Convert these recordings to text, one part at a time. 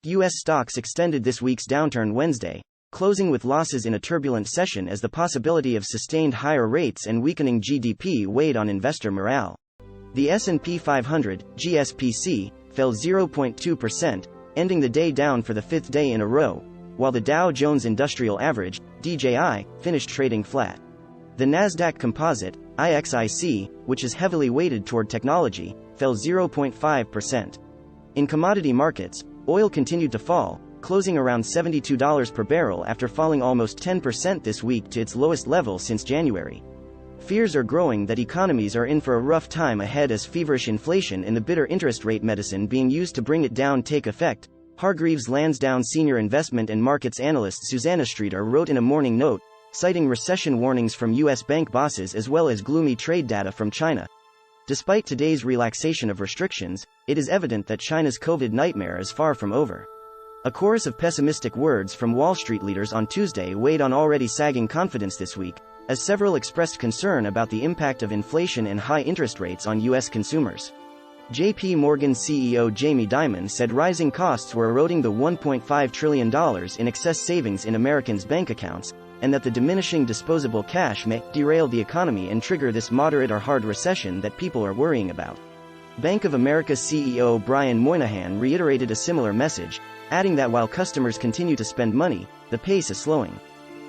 U.S. stocks extended this week's downturn Wednesday, closing with losses in a turbulent session as the possibility of sustained higher rates and weakening GDP weighed on investor morale. The S&P 500, GSPC, fell 0.2%, ending the day down for the fifth day in a row, while the Dow Jones Industrial Average, DJI, finished trading flat. The Nasdaq Composite, IXIC, which is heavily weighted toward technology, fell 0.5%. In commodity markets, oil continued to fall, closing around $72 per barrel after falling almost 10% this week to its lowest level since January. Fears are growing that economies are in for a rough time ahead as feverish inflation and the bitter interest rate medicine being used to bring it down take effect, Hargreaves Lansdown senior investment and markets analyst Susanna Streeter wrote in a morning note, citing recession warnings from U.S. bank bosses as well as gloomy trade data from China. Despite today's relaxation of restrictions, it is evident that China's COVID nightmare is far from over. A chorus of pessimistic words from Wall Street leaders on Tuesday weighed on already sagging confidence this week, as several expressed concern about the impact of inflation and high interest rates on U.S. consumers. J.P. Morgan CEO Jamie Dimon said rising costs were eroding the $1.5 trillion in excess savings in Americans' bank accounts, and that the diminishing disposable cash may derail the economy and trigger this moderate or hard recession that people are worrying about. Bank of America CEO Brian Moynihan reiterated a similar message, adding that while customers continue to spend money, the pace is slowing.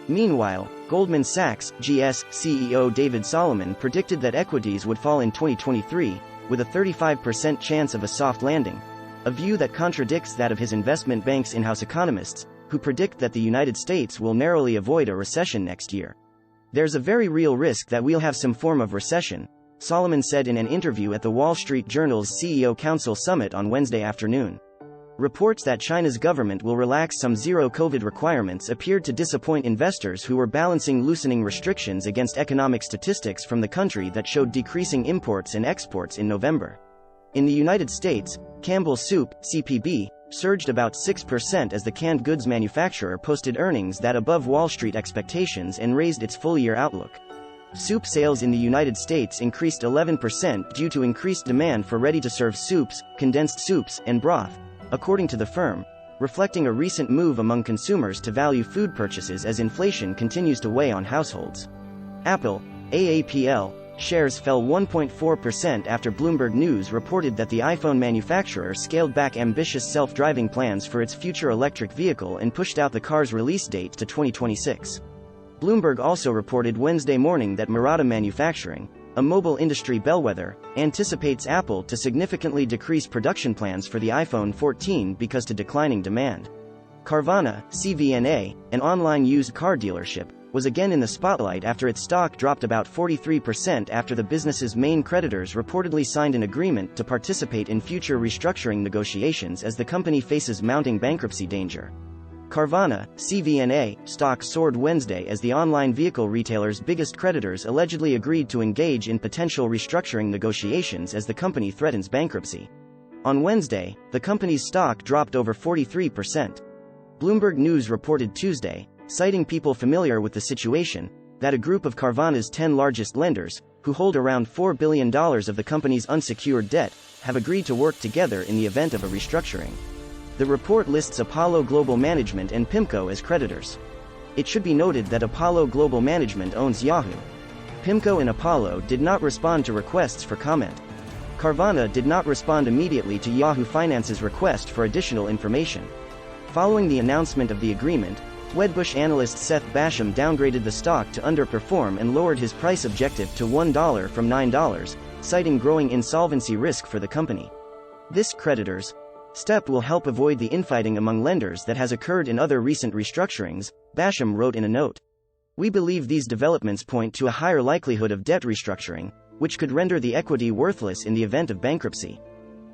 Meanwhile, Goldman Sachs GS CEO David Solomon predicted that equities would fall in 2023, with a 35% chance of a soft landing, a view that contradicts that of his investment bank's in-house economists, who predict that the United States will narrowly avoid a recession next year. There's a very real risk that we'll have some form of recession, Solomon said in an interview at the Wall Street Journal's CEO Council Summit on Wednesday afternoon. Reports that China's government will relax some zero-COVID requirements appeared to disappoint investors who were balancing loosening restrictions against economic statistics from the country that showed decreasing imports and exports in November. In the United States, Campbell's Soup, CPB, surged about 6% as the canned goods manufacturer posted earnings that above Wall Street expectations and raised its full-year outlook. Soup sales in the United States increased 11% due to increased demand for ready-to-serve soups, condensed soups, and broth, according to the firm, reflecting a recent move among consumers to value food purchases as inflation continues to weigh on households. Apple, AAPL, shares fell 1.4% after Bloomberg News reported that the iPhone manufacturer scaled back ambitious self-driving plans for its future electric vehicle and pushed out the car's release date to 2026. Bloomberg also reported Wednesday morning that Murata Manufacturing, a mobile industry bellwether, anticipates Apple to significantly decrease production plans for the iPhone 14 because of declining demand. Carvana, CVNA, an online used car dealership, was again in the spotlight after its stock dropped about 43% after the business's main creditors reportedly signed an agreement to participate in future restructuring negotiations as the company faces mounting bankruptcy danger. Carvana, CVNA, stock soared Wednesday as the online vehicle retailer's biggest creditors allegedly agreed to engage in potential restructuring negotiations as the company threatens bankruptcy. On Wednesday, the company's stock dropped over 43%. Bloomberg News reported Tuesday, citing people familiar with the situation, that a group of Carvana's 10 largest lenders, who hold around $4 billion of the company's unsecured debt, have agreed to work together in the event of a restructuring. The report lists Apollo Global Management and PIMCO as creditors. It should be noted that Apollo Global Management owns Yahoo! PIMCO and Apollo did not respond to requests for comment. Carvana did not respond immediately to Yahoo Finance's request for additional information. Following the announcement of the agreement, Wedbush analyst Seth Basham downgraded the stock to underperform and lowered his price objective to $1 from $9, citing growing insolvency risk for the company. This creditors' step will help avoid the infighting among lenders that has occurred in other recent restructurings, Basham wrote in a note. We believe these developments point to a higher likelihood of debt restructuring, which could render the equity worthless in the event of bankruptcy.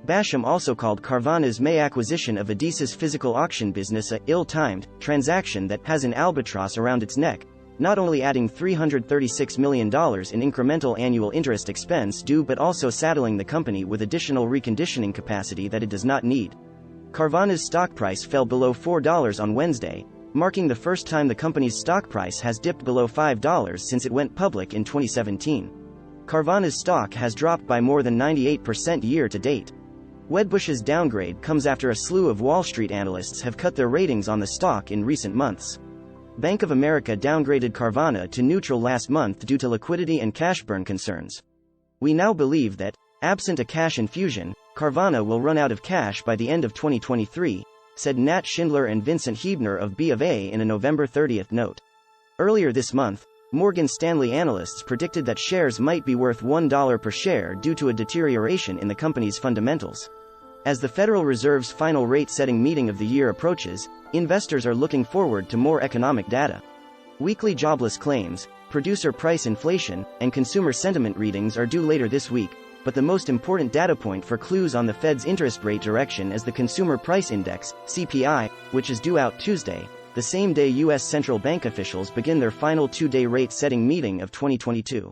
Basham also called Carvana's May acquisition of Adesis's physical auction business a ill-timed transaction that has an albatross around its neck, not only adding $336 million in incremental annual interest expense due but also saddling the company with additional reconditioning capacity that it does not need. Carvana's stock price fell below $4 on Wednesday, marking the first time the company's stock price has dipped below $5 since it went public in 2017. Carvana's stock has dropped by more than 98% year to date. Wedbush's downgrade comes after a slew of Wall Street analysts have cut their ratings on the stock in recent months. Bank of America downgraded Carvana to neutral last month due to liquidity and cash burn concerns. We now believe that, absent a cash infusion, Carvana will run out of cash by the end of 2023, said Nat Schindler and Vincent Huebner of B of A in a November 30 note. Earlier this month, Morgan Stanley analysts predicted that shares might be worth $1 per share due to a deterioration in the company's fundamentals. As the Federal Reserve's final rate-setting meeting of the year approaches, investors are looking forward to more economic data. Weekly jobless claims, producer price inflation, and consumer sentiment readings are due later this week, but the most important data point for clues on the Fed's interest rate direction is the Consumer Price Index, CPI, which is due out Tuesday, the same day U.S. central bank officials begin their final two-day rate-setting meeting of 2022.